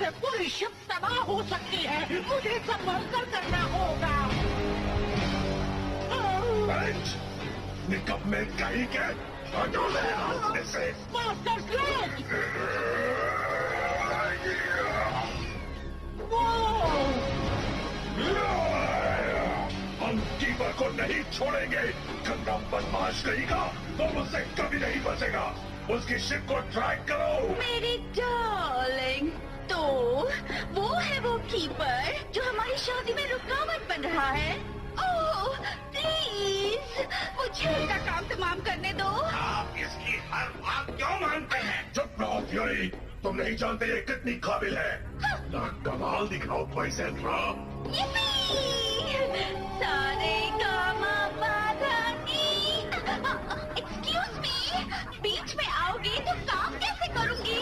से पूरी शिप तबाह हो सकती है। मुझे संभल कर करना होगा। निकम्मे कहीं के हटोले रास्ते से। Master sledge! हम कीपर को नहीं छोड़ेंगे। गंदा बदमाश रहेगा तो मुझसे कभी नहीं बचेगा। उसकी शिप को ट्रैक करो। मेरी डार्लिंग, तो वो है वो कीपर जो हमारी शादी में रुकावट बन रहा है। ओह प्लीज मुझे उसका काम तमाम करने दो। आप इसकी हर बात क्यों मानते हैं? चुप रहो फ्यूरी, तुम नहीं जानते ये कितनी काबिल है। ना कमाल दिखाओ पैसेंट्रा। सारे कामा बाधानी। एक्सक्यूज मी, बीच में आओगे तो काम कैसे करूंगी?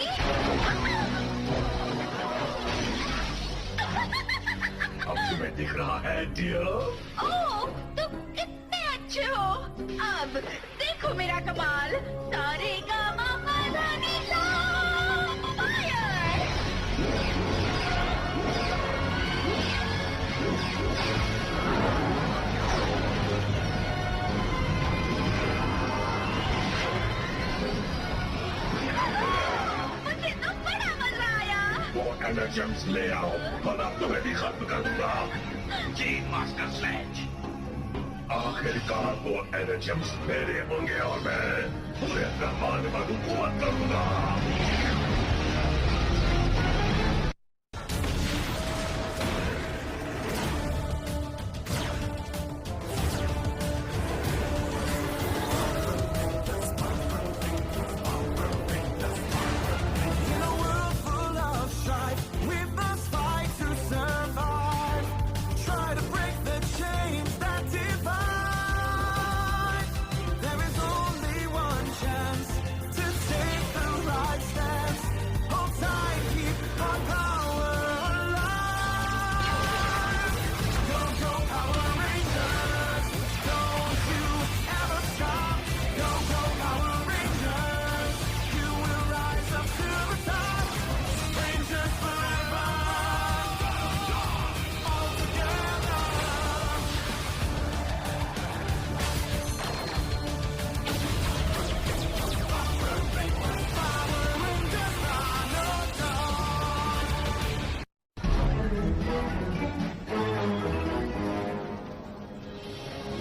अब तुम्हें दिख रहा है डियर? ओह तुम कितने अच्छे हो। अब देखो मेरा कमाल। सारे कामा बाधानी ला फायर। मुझे तो बड़ा मजा आया। वो एनर्जेम्स ले आओ वरना तुम्हें भी खत्म कर दूंगा। जी मास्टर स्लेज। आखिरकार वो एनर्जेम्स मेरे होंगे और मैं पूरे ब्रह्मांड पर हुकूमत करूंगा।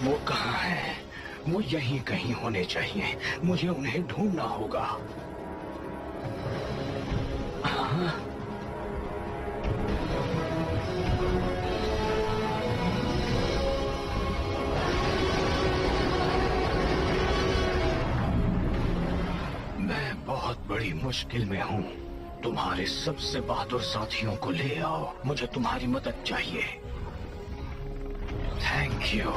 वो कहाँ है? वो यहीं कहीं होने चाहिए। मुझे उन्हें ढूंढना होगा। हाँ? मैं बहुत बड़ी मुश्किल में हूँ। तुम्हारे सबसे बहादुर साथियों को ले आओ। मुझे तुम्हारी मदद चाहिए। Thank you.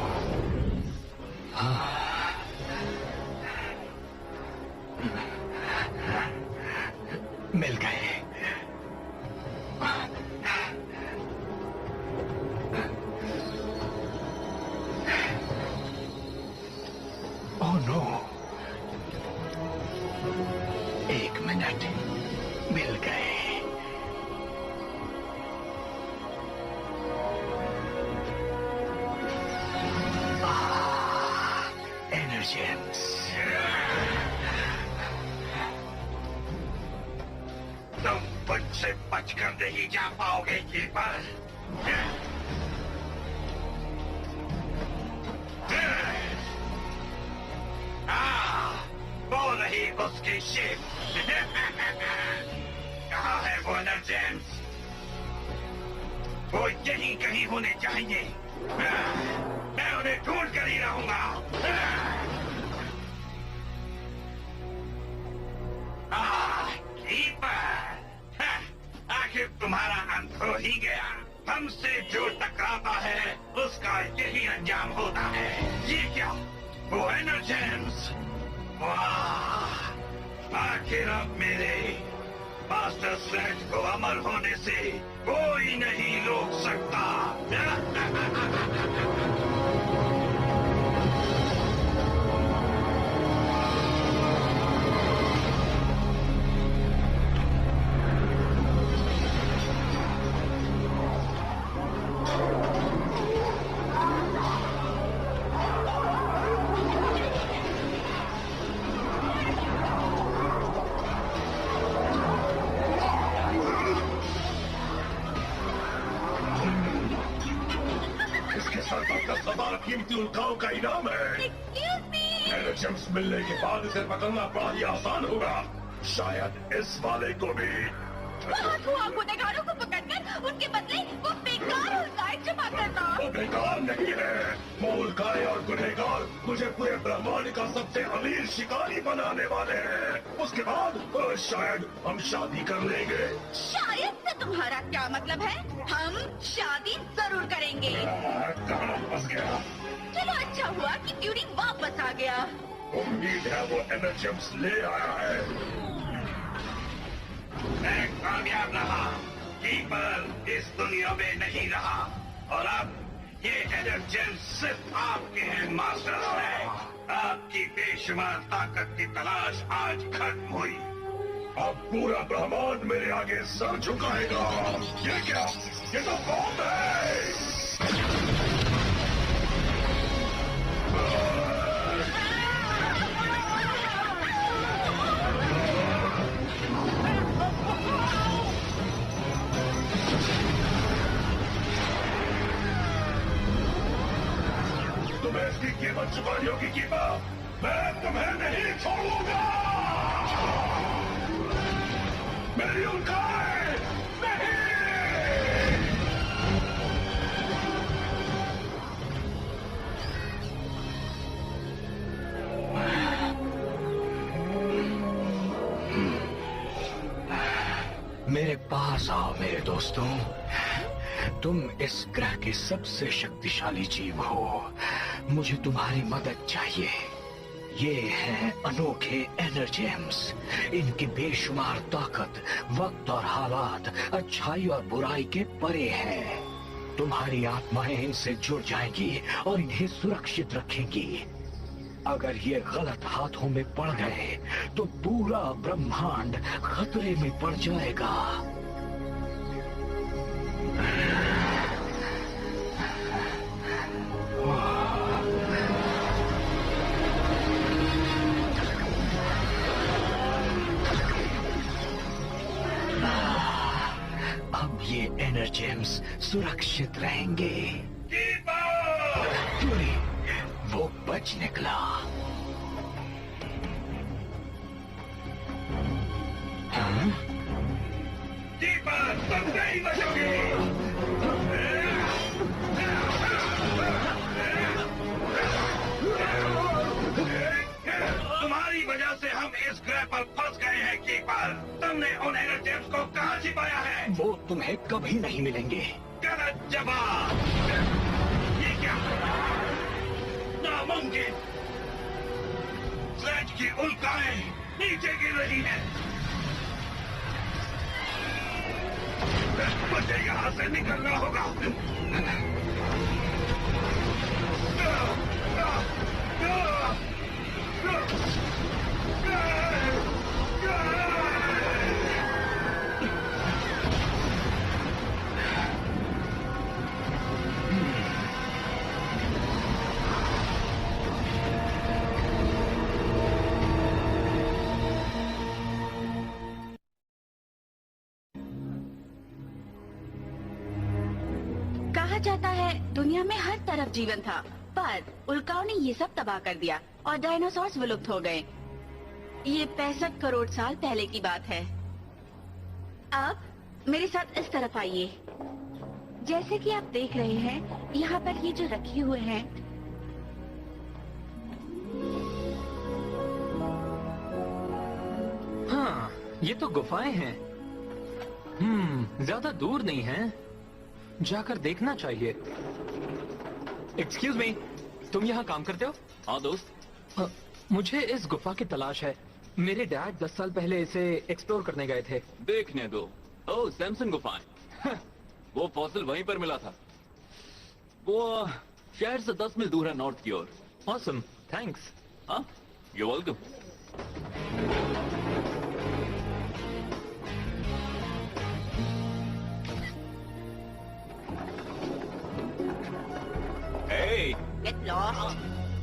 मिल गए। ओह नो, एक मिनट। मिल गए। एनर्जेम्स। तुम मुझसे बचकर नहीं जा पाओगे कीपर। वो रही उसकी शिप। कहाँ है वो एनर्जेम्स? वो यहीं कहीं होने चाहिए। मैं उन्हें ढूंढ कर ही रहूंगा। कीपर, आखिर तुम्हारा अंत हो ही गया। हमसे जो टकराता है उसका यही अंजाम होता है। ये क्या? वो एनर्जेम्स। वाह! आखिर अब मेरे मास्टर स्लेज को अमर होने से कोई नहीं रोक सकता। कीमती उल्काओं का इनाम है। Excuse me. एनर्जेम्स मिलने के बाद इसे पकड़ना बड़ा ही आसान होगा। शायद इस वाले को भी। बहुत हुआ गुनहगारों को पकड़कर उनके बदले वो बेकार उल्काएं जमा करना। वो बेकार नहीं है, वो उल्काएं और गुनहगार मुझे पूरे ब्रह्मांड का सबसे अमीर शिकारी बनाने वाले हैं। उसके बाद शायद हम शादी कर लेंगे। शायद से तुम्हारा क्या मतलब है? हम शादी जरूर करेंगे। कहाँ फंस गया? चलो अच्छा हुआ कि ट्यूरिंग वापस आ गया। उम्मीद है वो एनर्जेम्स ले आया है। मैं कामयाब रहा, कीपर इस दुनिया में नहीं रहा और अब ये एनर्जेम्स सिर्फ आपके हैं मास्टर स्लैग। आपकी बेशुमार ताकत की तलाश आज खत्म हुई। अब पूरा ब्रह्मांड मेरे आगे सर झुकाएगा। ये क्या? ये तो बॉम्ब है। तुम्हें इसकी कीमत चुकानी होगी कीपर। मैं तुम्हें नहीं छोड़ूंगा। मेरी उल्काएं नहीं। मेरे पास आओ मेरे दोस्तों। तुम इस ग्रह के सबसे शक्तिशाली जीव हो। मुझे तुम्हारी मदद चाहिए। ये हैं अनोखे एनर्जेम्स। इनकी बेशुमार ताकत वक्त और हालात, अच्छाई और बुराई के परे है। तुम्हारी आत्माएं इनसे जुड़ जाएंगी और इन्हें सुरक्षित रखेंगी। अगर ये गलत हाथों में पड़ गए तो पूरा ब्रह्मांड खतरे में पड़ जाएगा। अब ये एनर्जेम्स सुरक्षित रहेंगे। क्यों? वो बच निकला। हाँ? कीपर, तुम नहीं बचोगे। तुम्हारी वजह से हम इस ग्रह पर फंस गए हैं कीपर। तुमने उन एनर्जेम्स को कहाँ छिपाया है? वो तुम्हें कभी नहीं मिलेंगे। गलत जवाब। ये क्या? नामुमकिन। स्लेज की उल्काएं नीचे गिर रही हैं। मुझे यहाँ से निकलना होगा। कहा जाता है दुनिया में हर तरफ जीवन था, पर उल्काओं ने ये सब तबाह कर दिया और डायनासोर्स विलुप्त हो गए। ये 65 करोड़ साल पहले की बात है। अब मेरे साथ इस तरफ आइए। जैसे कि आप देख रहे हैं, यहाँ पर ये जो रखे हुए हैं, हाँ, ये तो गुफाएं हैं। ज्यादा दूर नहीं है, जाकर देखना चाहिए। एक्सक्यूज मी, तुम यहाँ काम करते हो? हाँ दोस्त। मुझे इस गुफा की तलाश है। मेरे डैड 10 साल पहले इसे एक्सप्लोर करने गए थे। देखने दो। ओह, सैमसन गुफाएं। वो फॉसिल वहीं पर मिला था। वो शहर से 10 मील दूर है, नॉर्थ की ओर। Awesome, thanks. हाँ, you welcome. Hey! Get lost.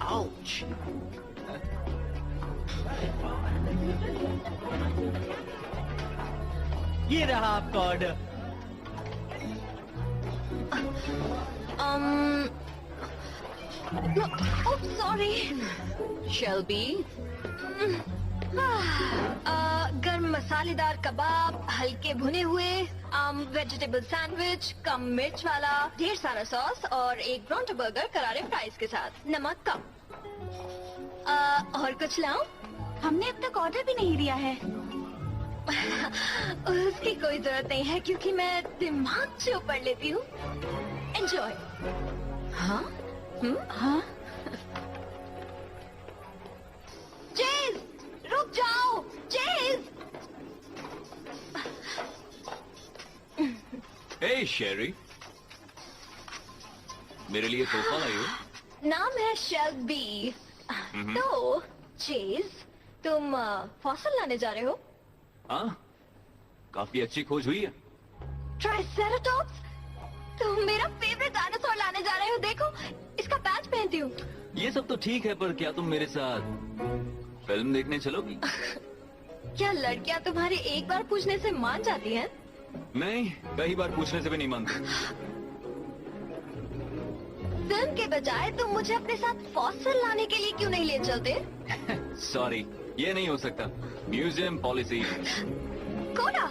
Ouch! ये रहा आपका ऑर्डर। Sorry Shelby. गर्म मसालेदार कबाब, हल्के भुने हुए, वेजिटेबल सैंडविच, कम मिर्च वाला, ढेर सारा सॉस और एक ब्रोंटो बर्गर करारे फ्राइज के साथ, नमक कम। और कुछ लाऊं? हमने अब तक ऑर्डर भी नहीं दिया है। उसकी कोई जरूरत नहीं है क्योंकि मैं दिमाग से ऊपर लेती हूँ। एंजॉय। हाँ? हाँ? चेज, रुक जाओ, चेज। हे शेरी, मेरे लिए तोहफा लाई हो? नाम है शेल्बी। तो चेज, तुम फॉसिल लाने जा रहे हो? हाँ, काफी अच्छी खोज हुई है। ट्राइसेराटॉप्स? तुम मेरा फेवरेट डायनासोर लाने जा रहे हो। देखो, इसका पैच पहनती हूँ। ये सब तो ठीक है, पर क्या तुम मेरे साथ फिल्म देखने चलोगी? क्या लड़कियाँ तुम्हारे एक बार पूछने से मान जाती हैं? नहीं, कई बार पूछने से भी नहीं मानती। फिल्म के बजाय तुम मुझे अपने साथ फॉसिल लाने के लिए क्यों नहीं ले चलते? सॉरी, ये नहीं हो सकता। Museum policy. कोडा,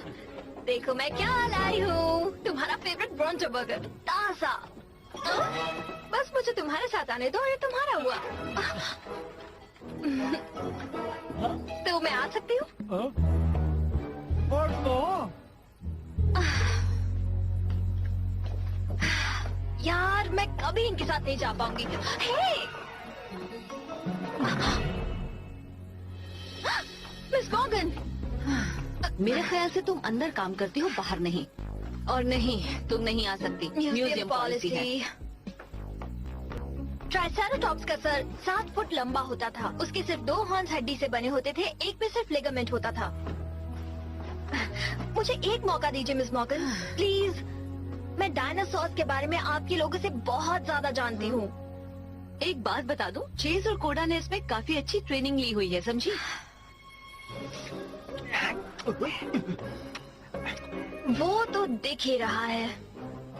देखो मैं क्या लाई हूँ। तुम्हारा फेवरेट ब्रोंटो बर्गर, ताजा। बस मुझे तुम्हारे साथ आने दो और ये तुम्हारा हुआ। तो मैं आ सकती हूँ? यार, मैं कभी इनके साथ नहीं जा पाऊंगी। हे! मिस मॉर्गन, मेरे ख्याल से तुम अंदर काम करती हो, बाहर नहीं। और नहीं, तुम नहीं आ सकती। म्यूजियम पॉलिसी है। ट्राइसेराटॉप्स का सर 7 फुट लंबा होता था। उसके सिर्फ 2 हॉर्न्स हड्डी से बने होते थे, एक पे सिर्फ लिगामेंट होता था। मुझे एक मौका दीजिए मिस मॉर्गन, प्लीज। मैं डायनासोर्स के बारे में आपके लोगों से बहुत ज्यादा जानती हूँ। एक बात बता दूं, चेज और कोडा ने इसमें काफी अच्छी ट्रेनिंग ली हुई है, समझी? वो तो दिख ही रहा है।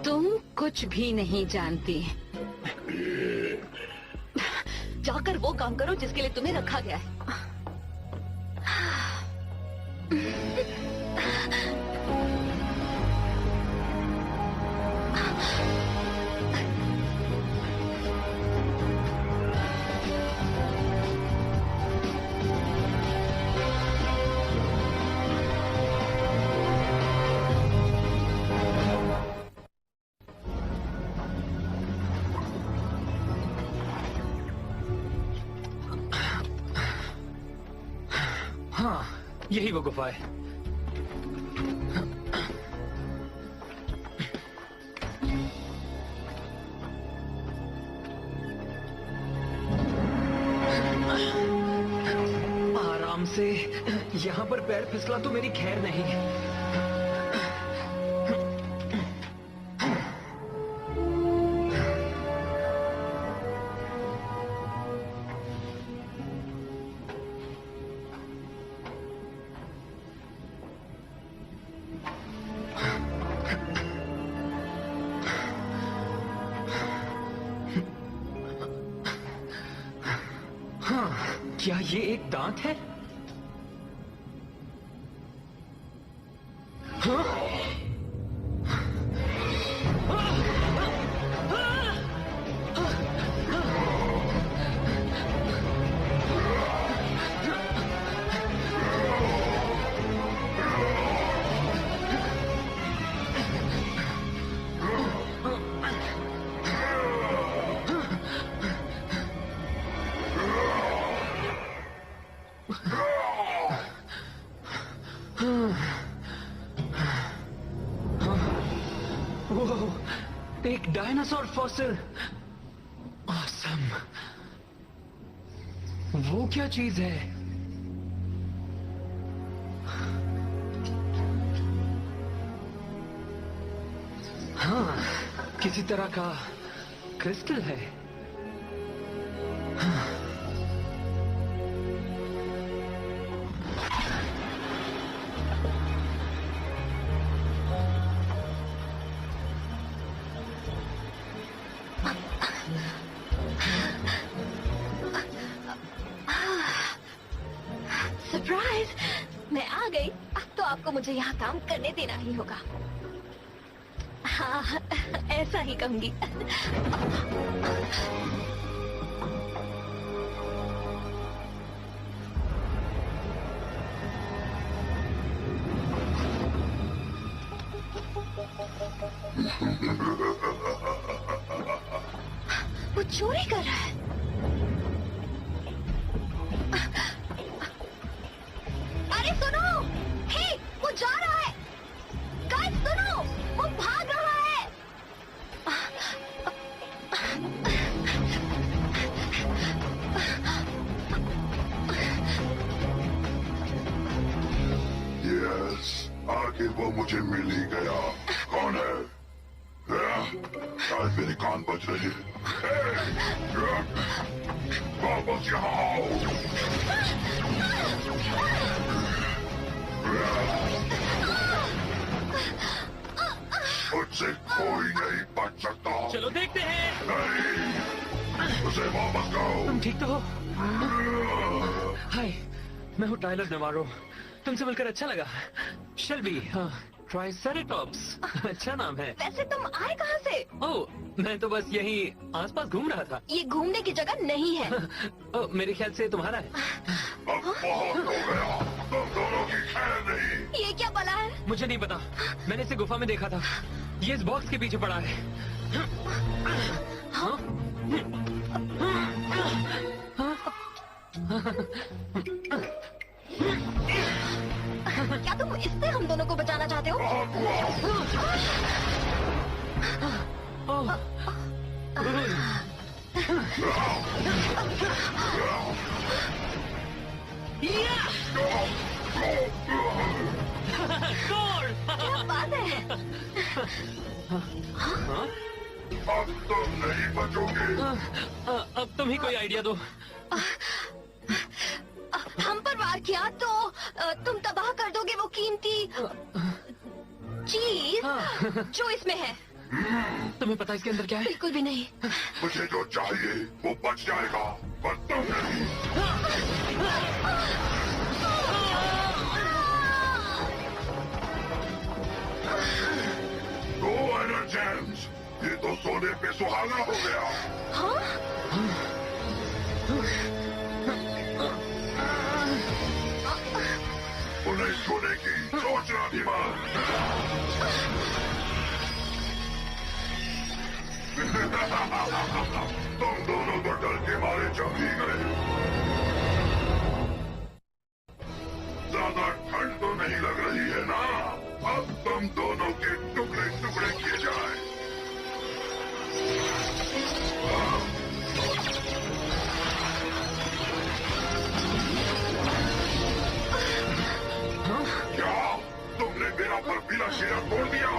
तुम कुछ भी नहीं जानती। जाकर वो काम करो जिसके लिए तुम्हें रखा गया है। हाँ, यही वो गुफा है। आराम से। यहाँ पर पैर फिसला तो मेरी खैर नहीं। क्या ये एक दांत है? हाँ? एक डायनासोर फॉसिल। ऑसम। वो क्या चीज है? हाँ, किसी तरह का क्रिस्टल है। हाँ। मुझे यहाँ काम करने देना ही होगा। हाँ, ऐसा ही कहूंगी। वो चोरी कर रहा है। अरे सुनो, हे, वो जा रहा है। गाइस सुनो, वो भाग रहा है। यस, आगे वो मुझे मिल ही गया। कौन है? शायद मेरे कान बज रहे हैं। वापस यहाँ आओ। मुझसे कोई नहीं बच सकता। चलो देखते हैं। नहीं, उसे वापस करो। तुम ठीक तो हो? हाय, मैं हूँ टाइलर नवारो। तुमसे मिलकर अच्छा लगा। शेल्बी, हाँ, ट्राइसेरेटॉप्स, अच्छा नाम है। वैसे तुम आए कहाँ से? ओह, मैं तो बस यहीं आसपास घूम रहा था। ये घूमने की जगह नहीं है। ओह, मेरे ख्याल से तुम्हारा है। अब बहुत हो गया, तुम दोनों की खैर नहीं। ये क्या बला है? मुझे नहीं पता, मैंने इसे गुफा में देखा था। ये इस बॉक्स के पीछे पड़ा है। हाँ? क्या तुम इससे हम दोनों को बचाना चाहते हो? ओह, क्या बात है? अब तुम नहीं बचोगे। अब तुम ही कोई आइडिया दो। हम पर वार किया तो तुम तबाह कर दोगे वो कीमती चीज जो इसमें है। तुम्हें पता इसके अंदर क्या है? बिल्कुल भी नहीं। मुझे जो चाहिए वो बच जाएगा, पर तुम नहीं। दो एनर्जेम्स, ये तो सोने पे सुहागा हो गया। उन्हें छूने की सोचना भी तुम दोनों तो डर के मारे जम ही गए। ज्यादा ठंड तो नहीं लग रही है ना? अब तुम दोनों के टुकड़े टुकड़े किए जाए। क्या तुमने मेरा बर्फीला शेरा तोड़ दिया?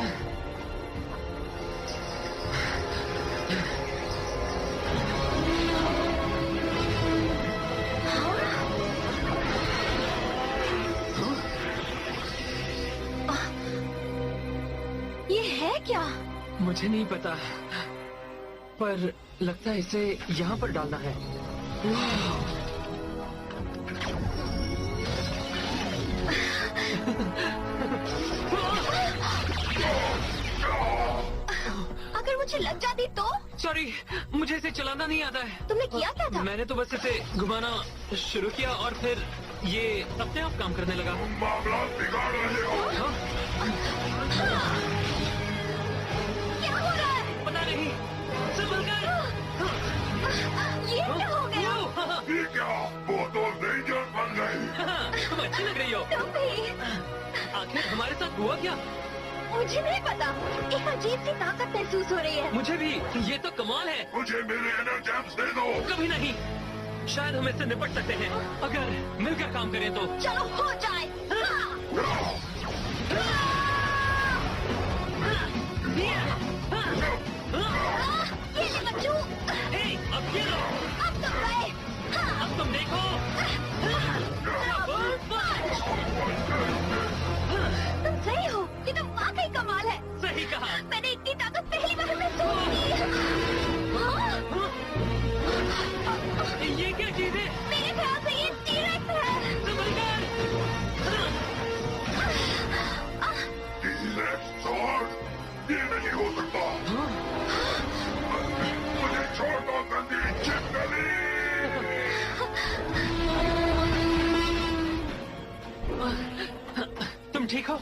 ये है क्या? मुझे नहीं पता, पर लगता है इसे यहाँ पर डालना है। अगर मुझे लग जाती तो? सॉरी, मुझे इसे चलाना नहीं आता है। तुमने किया क्या था? मैंने तो बस इसे घुमाना शुरू किया और फिर ये अपने आप काम करने लगा। मामला बिगाड़ रहे हो। हाँ? क्या हो रहा है? पता नहीं, संभल कर। ये क्या हो गया? ये क्या? वो तो रेंजर बन गई। तुम अच्छी लग रही हो। तुम भी? आखिर हमारे साथ हुआ क्या? मुझे नहीं पता, एक अजीब सी ताकत महसूस हो रही है। मुझे भी, ये तो कमाल है। मुझे मेरे एनर्जेम्स दे दो। कभी नहीं, शायद हम इससे निपट सकते हैं अगर मिलकर काम करें तो। चलो हो जाए। ये ले बच्चू। हे, अब ये लो। अब तुम गए। अब तुम देखो। तुम सही हो, ये तो वाकई कमाल है। सही कहा। मैंने इतनी ताकत पहली बार महसूस की। ये क्या चीज है? मेरे ख्याल से ये टी-रेक्स है। संभल कर। सकता। मुझे छोड़ दो गंदी चिपकली। तुम ठीक हो?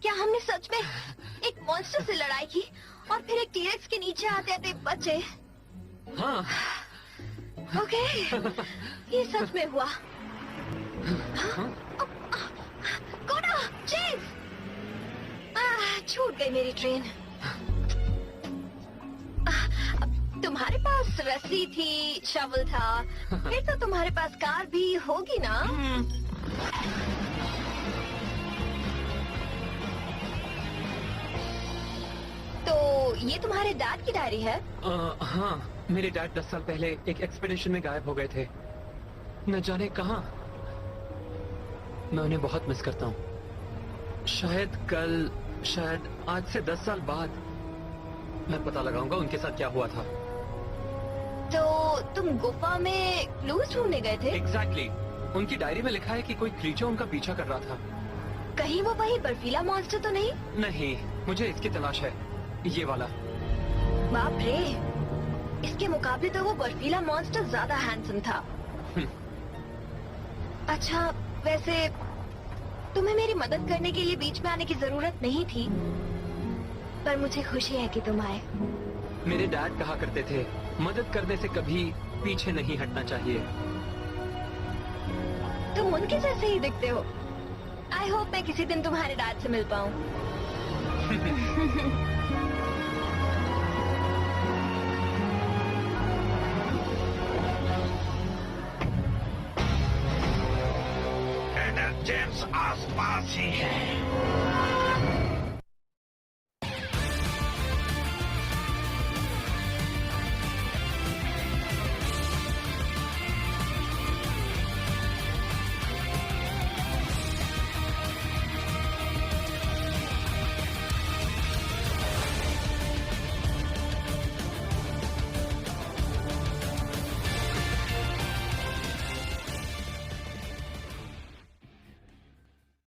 क्या हमने सच में एक मॉन्स्टर से लड़ाई की और फिर एक टीरेक्स के नीचे आते आते बचे? हाँ। ओके, ये सच में हुआ। कोना, चेज! छूट गई मेरी ट्रेन। तुम्हारे पास रस्सी थी, शवल था, फिर तो तुम्हारे पास कार भी होगी ना? तो ये तुम्हारे डैड की डायरी है? हाँ, मेरे डैड 10 साल पहले एक एक्सपीडिशन में गायब हो गए थे। न जाने कहाँ। मैं उन्हें बहुत मिस करता हूँ। शायद आज से 10 साल बाद मैं पता लगाऊंगा उनके साथ क्या हुआ था। तो तुम गुफा में क्लूज ढूंढने गए थे? एग्जैक्टली। उनकी डायरी में लिखा है कि कोई क्रीचर उनका पीछा कर रहा था। कहीं वो वही बर्फीला मॉन्स्टर तो नहीं? नहीं, मुझे इसकी तलाश है, ये वाला। बाप रे, इसके मुकाबले तो वो बर्फीला मॉन्स्टर ज्यादा हैंडसम था। अच्छा, वैसे तुम्हें मेरी मदद करने के लिए बीच में आने की जरूरत नहीं थी, पर मुझे खुशी है कि तुम आए। मेरे डैड कहा करते थे, मदद करने से कभी पीछे नहीं हटना चाहिए। तुम उनके जैसे ही दिखते हो। आई होप मैं किसी दिन तुम्हारे डैड से मिल पाऊं। जेम्स आसपास ही है।